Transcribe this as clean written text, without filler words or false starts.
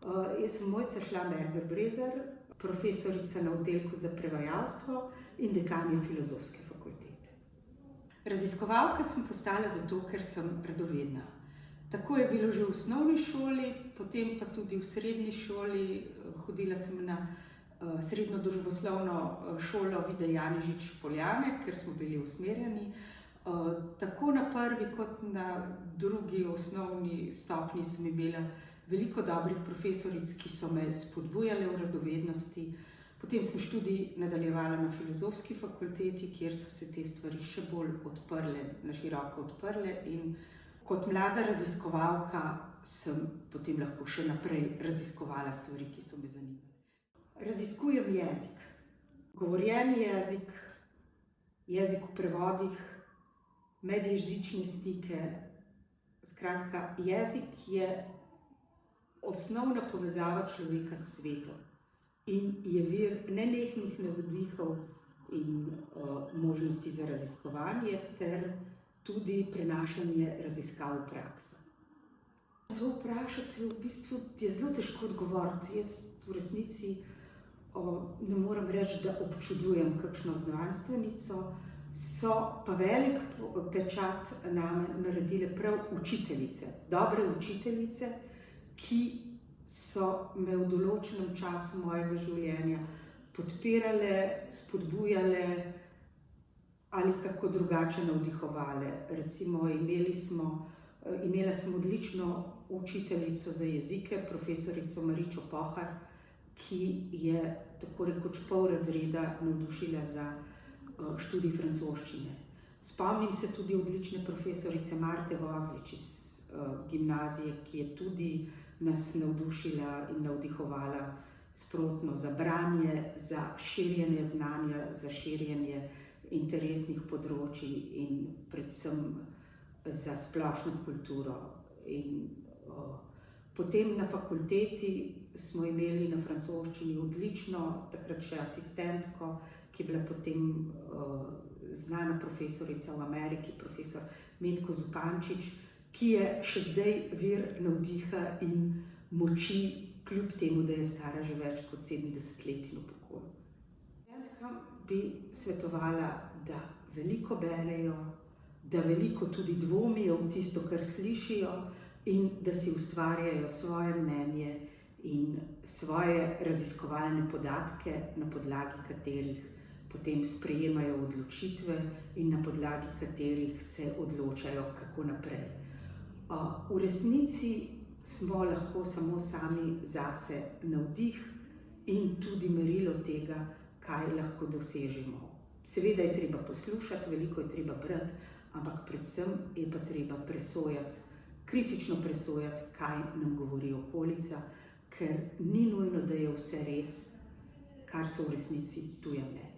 Jaz sem Mojca Šlamberger-Brezer, profesorica na oddelku za prevajalstvo in dekanja Filozofske fakultete. Raziskovalka sem postala zato, ker sem radovedna. Tako je bilo že v osnovni šoli, potem pa tudi v srednji šoli. Hodila sem na srednjo družboslovno šolo Vide Janežič Poljane, ker smo bili usmerjeni. Tako na prvi kot na drugi osnovni stopnji sem imela veliko dobrih profesoric, ki so me spodbujale v radovednosti. Potem sem študij nadaljevala na Filozofski fakulteti, kjer so se te stvari še bolj odprle, na široko odprle, in kot mlada raziskovalka sem potem lahko še naprej raziskovala stvari, ki so me zanimale. Raziskujem jezik, govorjeni jezik, jezik v prevodih, medjezične stike. Skratka, jezik je osnovna povezava človeka s svetom in je vir nenehnih navdihov in možnosti za raziskovanje ter tudi prenašanje raziskav v prakso. To vprašati v bistvu je zelo težko odgovoriti. Jaz v resnici ne morem reči, da občudujem kakšno znanstvenico, so pa velik pečat name naredile prav učiteljice, dobre učiteljice, ki so me v določenem času mojega življenja podpirale, spodbujale ali kako drugače navdihovale. Recimo, imela sem odlično učiteljico za jezike, profesorico Maričo Pohar, ki je tako rekoč pol razreda navdušila za študij francoščine. Spomnim se tudi odlične profesorice Marte Vozlič iz gimnazije, ki je tudi nas navdušila in navdihovala sprotno za branje, za širjenje znanja, za širjenje interesnih področij in predvsem za splošno kulturo. Potem na fakulteti smo imeli na francoščini odlično, takrat še asistentko, ki je bila potem znana profesorica v Ameriki, profesor Metko Zupančič, ki je še zdaj vir navdiha in moči, kljub temu, da je stara že več kot 70 let in v pokoju. Študentkam bi svetovala, da veliko berejo, da veliko tudi dvomijo v tisto, kar slišijo, in da si ustvarjajo svoje mnenje in svoje raziskovalne podatke, na podlagi katerih potem sprejemajo odločitve in na podlagi katerih se odločajo, kako naprej. V resnici smo lahko samo sami zase navdih in tudi merilo tega, kaj lahko dosežemo. Seveda je treba poslušati, veliko je treba brati, ampak predvsem je pa treba presojati, kritično presojati, kaj nam govori okolica, ker ni nujno, da je vse res, kar so v resnici tuje mnenja.